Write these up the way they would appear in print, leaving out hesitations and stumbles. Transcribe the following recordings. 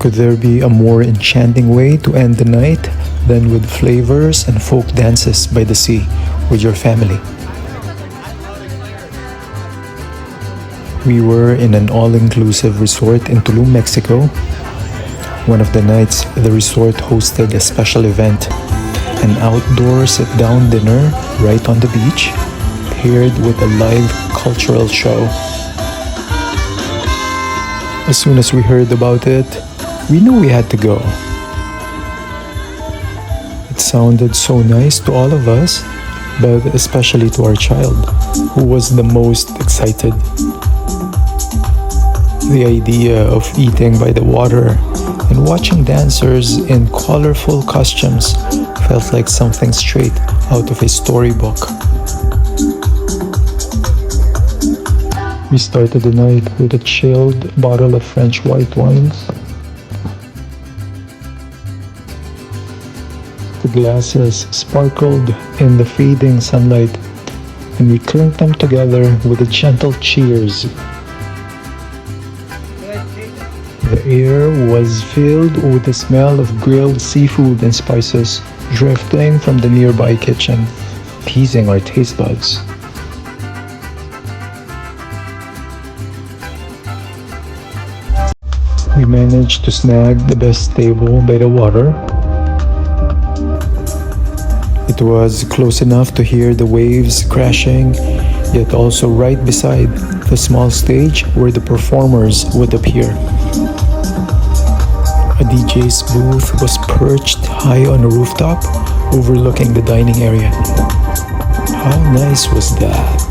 Could there be a more enchanting way to end the night than with flavors and folk dances by the sea with your family? We were in an all-inclusive resort in Tulum, Mexico. One of the nights, the resort hosted a special event, an outdoor sit-down dinner right on the beach, paired with a live cultural show. As soon as we heard about it, we knew we had to go. It sounded so nice to all of us, but especially to our child, who was the most excited. The idea of eating by the water and watching dancers in colorful costumes felt like something straight out of a storybook. We started the night with a chilled bottle of French white wines. The glasses sparkled in the fading sunlight, and we clinked them together with a gentle cheers. The air was filled with the smell of grilled seafood and spices drifting from the nearby kitchen, teasing our taste buds. We managed to snag the best table by the water. It was close enough to hear the waves crashing, yet also right beside the small stage where the performers would appear. A DJ's booth was perched high on a rooftop overlooking the dining area. How nice was that?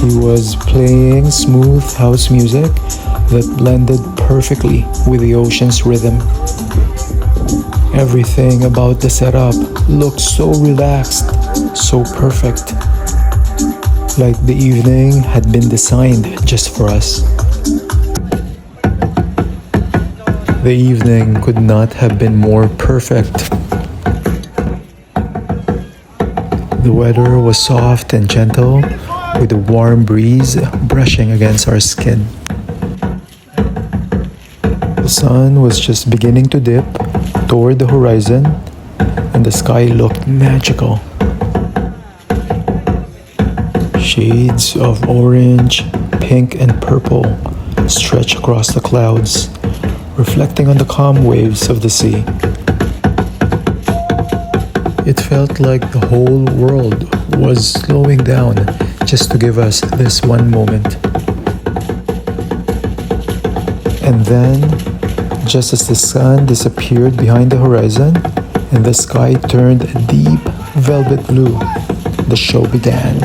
He was playing smooth house music that blended perfectly with the ocean's rhythm. Everything about the setup looked so relaxed, so perfect. Like the evening had been designed just for us. The evening could not have been more perfect. The weather was soft and gentle, with a warm breeze brushing against our skin. The sun was just beginning to dip toward the horizon, and the sky looked magical. Shades of orange, pink, and purple stretched across the clouds, reflecting on the calm waves of the sea. It felt like the whole world was slowing down just to give us this one moment. And then, just as the sun disappeared behind the horizon and the sky turned a deep velvet blue, the show began.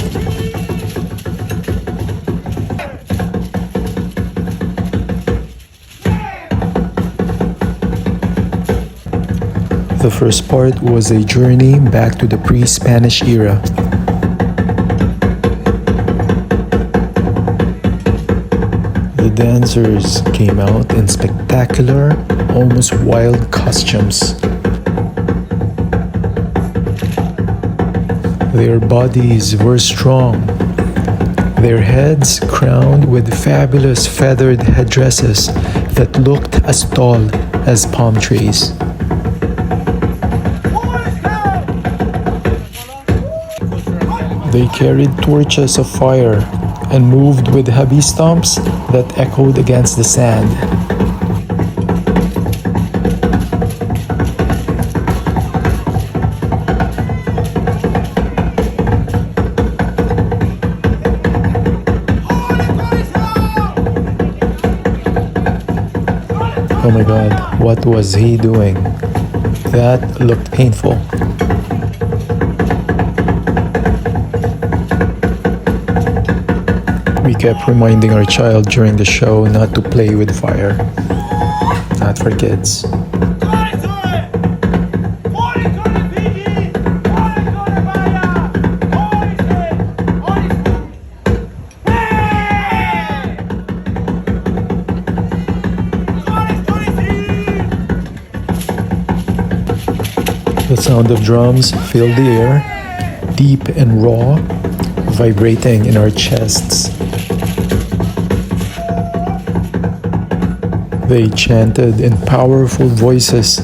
The first part was a journey back to the pre-Spanish era. The dancers came out in spectacular, almost wild costumes. Their bodies were strong, their heads crowned with fabulous feathered headdresses that looked as tall as palm trees. They carried torches of fire and moved with heavy stomps that echoed against the sand. Oh my God, what was he doing? That looked painful. We kept reminding our child during the show not to play with fire. Not for kids. The sound of drums filled the air, deep and raw, vibrating in our chests. They chanted in powerful voices,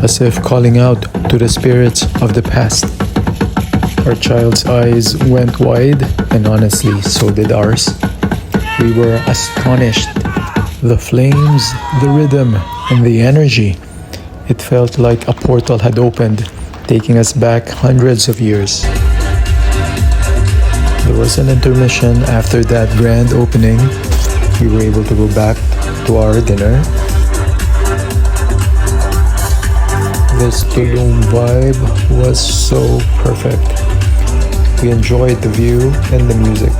as if calling out to the spirits of the past. Our child's eyes went wide, and honestly, so did ours. We were astonished. The flames, the rhythm, and the energy. It felt like a portal had opened, taking us back hundreds of years. There was an intermission after that grand opening. We were able to go back to our dinner. This Tulum vibe was so perfect. We enjoyed the view and the music.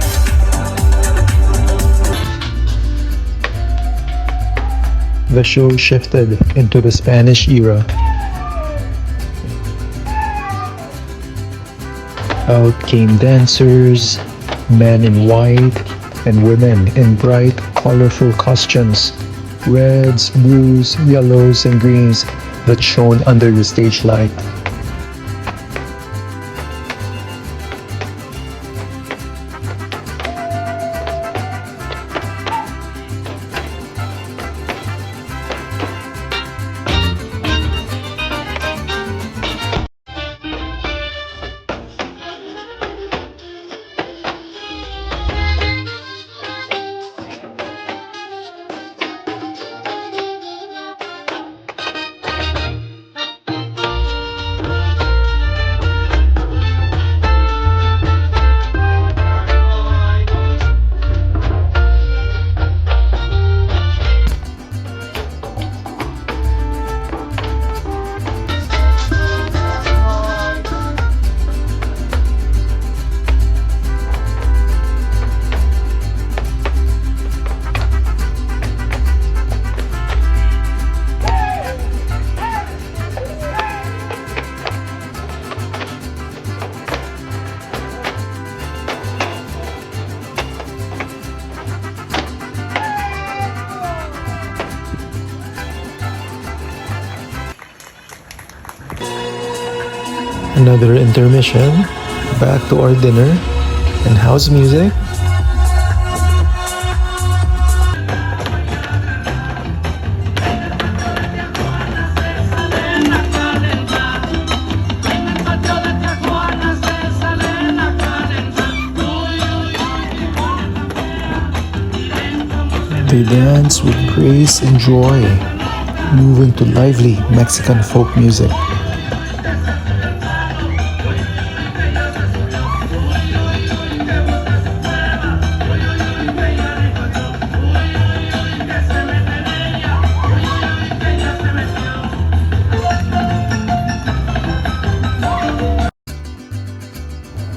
The show shifted into the Spanish era. Out came dancers, men in white, and women in bright, colorful costumes. Reds, blues, yellows, and greens that shone under the stage light. Another intermission, back to our dinner and house music. They dance with grace and joy, moving to lively Mexican folk music.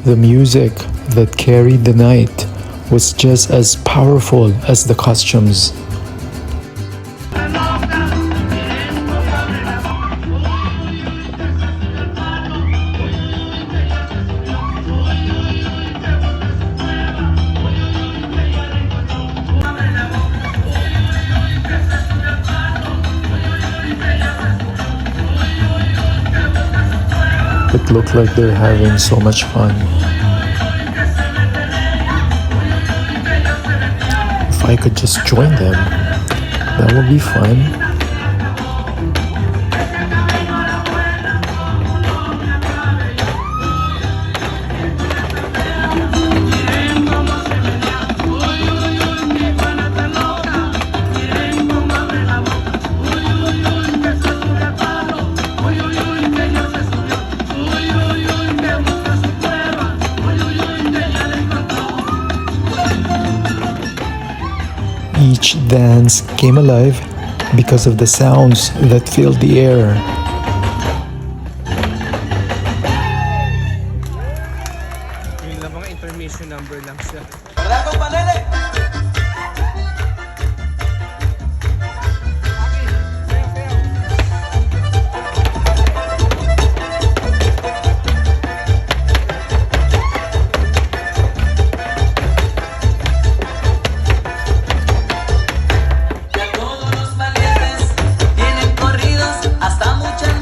The music that carried the night was just as powerful as the costumes. It looked like they're having so much fun. If I could just join them, that would be fun. Each dance came alive because of the sounds that filled the air. Yung lang mga intermission number lang siya. Mucha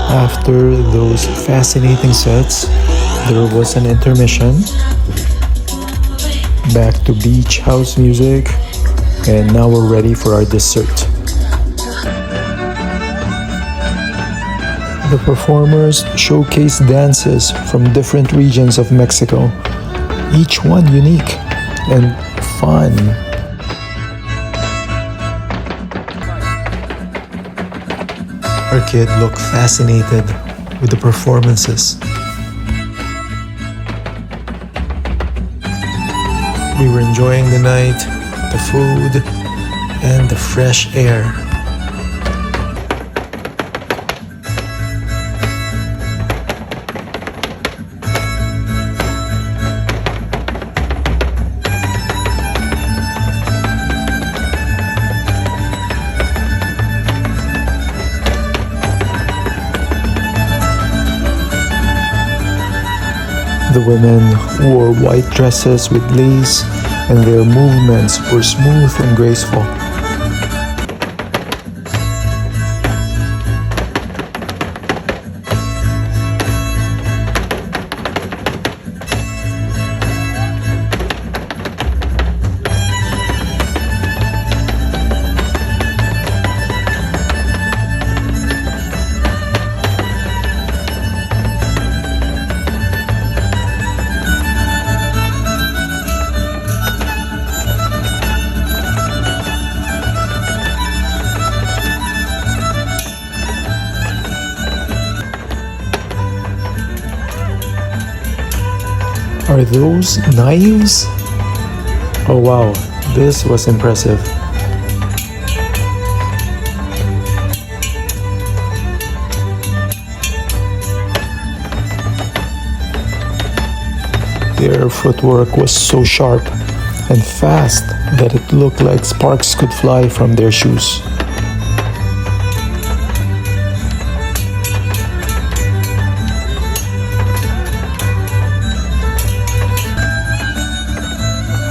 After those fascinating sets, there was an intermission. Back to beach house music, and now we're ready for our dessert. The performers showcase dances from different regions of Mexico, each one unique and fun. Our kid looked fascinated with the performances. We were enjoying the night, the food, and the fresh air. The women wore white dresses with lace, and their movements were smooth and graceful. Are those knives? Oh wow, this was impressive. Their footwork was so sharp and fast that it looked like sparks could fly from their shoes.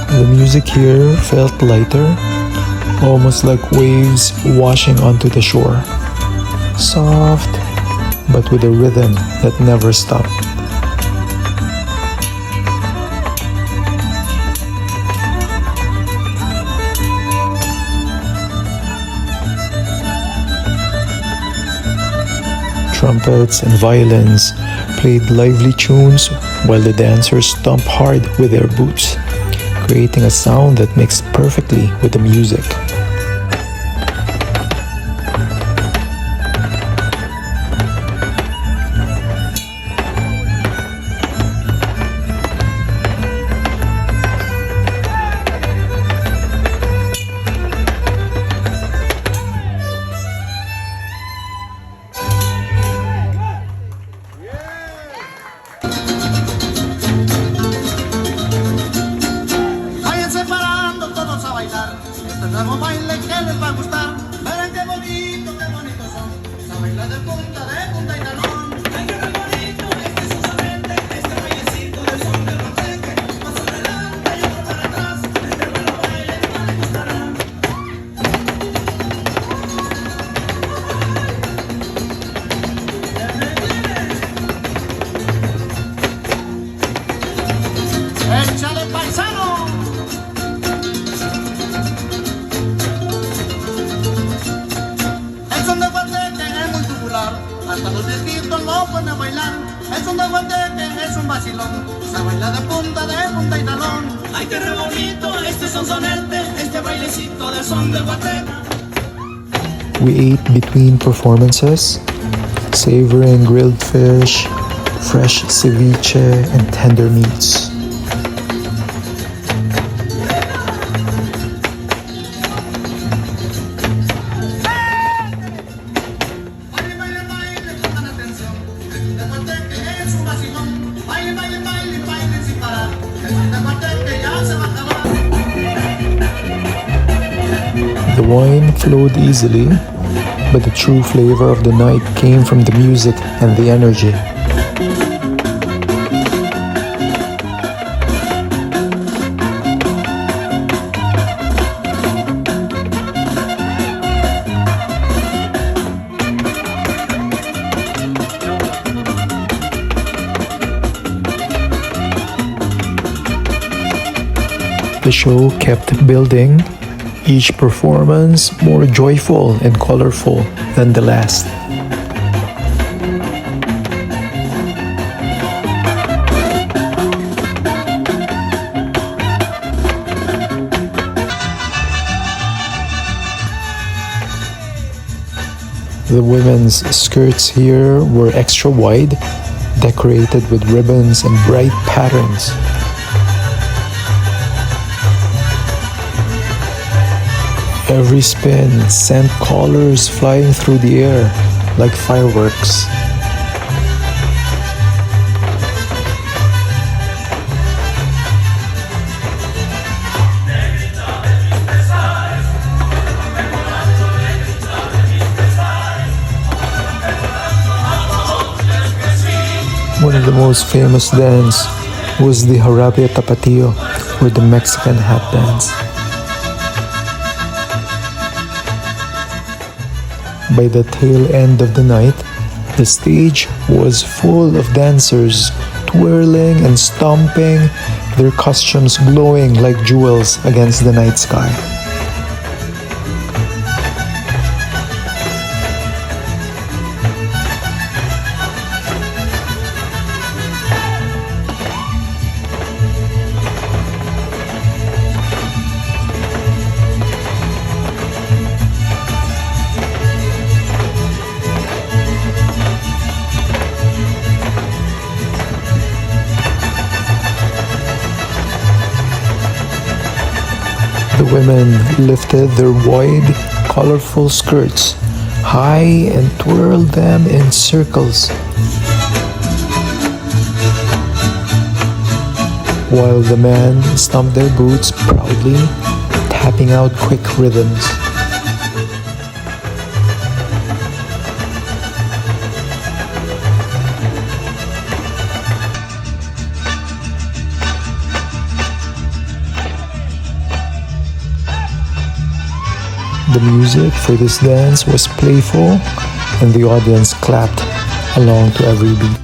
The music here felt lighter, almost like waves washing onto the shore. Soft, but with a rhythm that never stopped. Trumpets and violins played lively tunes while the dancers stomped hard with their boots, creating a sound that mixed perfectly with the music. Este nuevo baile que les va a gustar. Verán qué bonito son. Se baila de punta y talón. Ay, qué bonito, este es un solete. Este bailecito del son del guateque. Paso adelante y otro para atrás. Este nuevo baile no le gustará. ¡Échale, paisano! Hasta los viejitos lo ponen a bailar. Es un guateque, es un vacilón. Se baila de punta y talón. Ay, qué re bonito, este sonsonete. Este bailecito del son del guateque. We ate between performances, savoring grilled fish, fresh ceviche, and tender meats. The wine flowed easily, but the true flavor of the night came from the music and the energy. The show kept building, each performance more joyful and colorful than the last. The women's skirts here were extra wide, decorated with ribbons and bright patterns. Every spin sent colors flying through the air like fireworks. One of the most famous dance was the jarabe tapatio, or the Mexican hat dance. By the tail end of the night, the stage was full of dancers twirling and stomping, their costumes glowing like jewels against the night sky. The women lifted their wide, colorful skirts high and twirled them in circles, while the men stomped their boots proudly, tapping out quick rhythms. The music for this dance was playful, and the audience clapped along to every beat.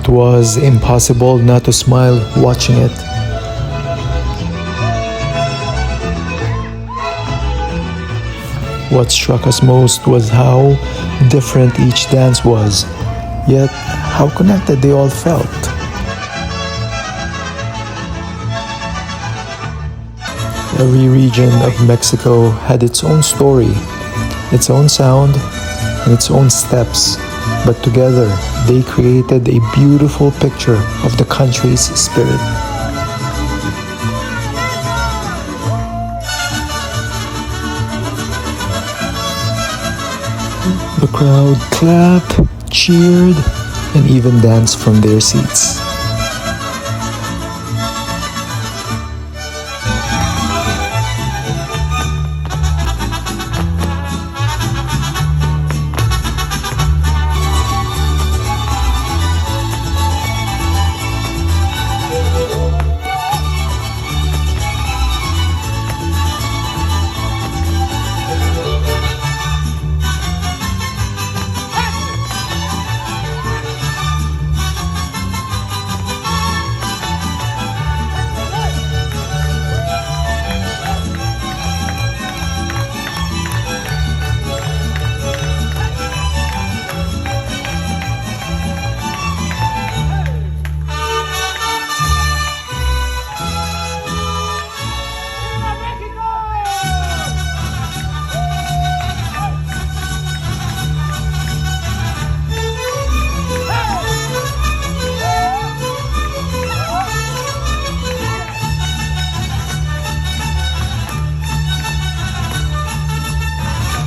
It was impossible not to smile watching it. What struck us most was how different each dance was, yet how connected they all felt. Every region of Mexico had its own story, its own sound, and its own steps, but together they created a beautiful picture of the country's spirit. The crowd clapped, cheered, and even danced from their seats.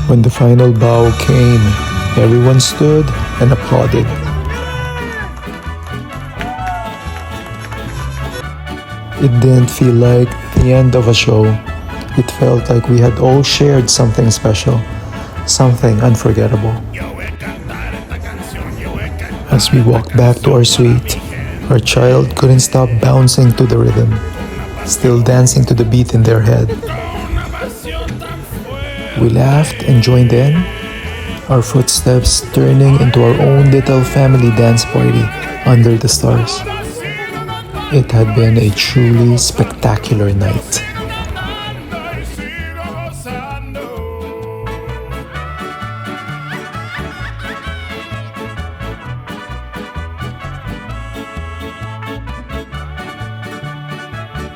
When the final bow came, everyone stood and applauded. It didn't feel like the end of a show. It felt like we had all shared something special, something unforgettable. As we walked back to our suite, our child couldn't stop bouncing to the rhythm, still dancing to the beat in their head. We laughed and joined in, our footsteps turning into our own little family dance party under the stars. It had been a truly spectacular night.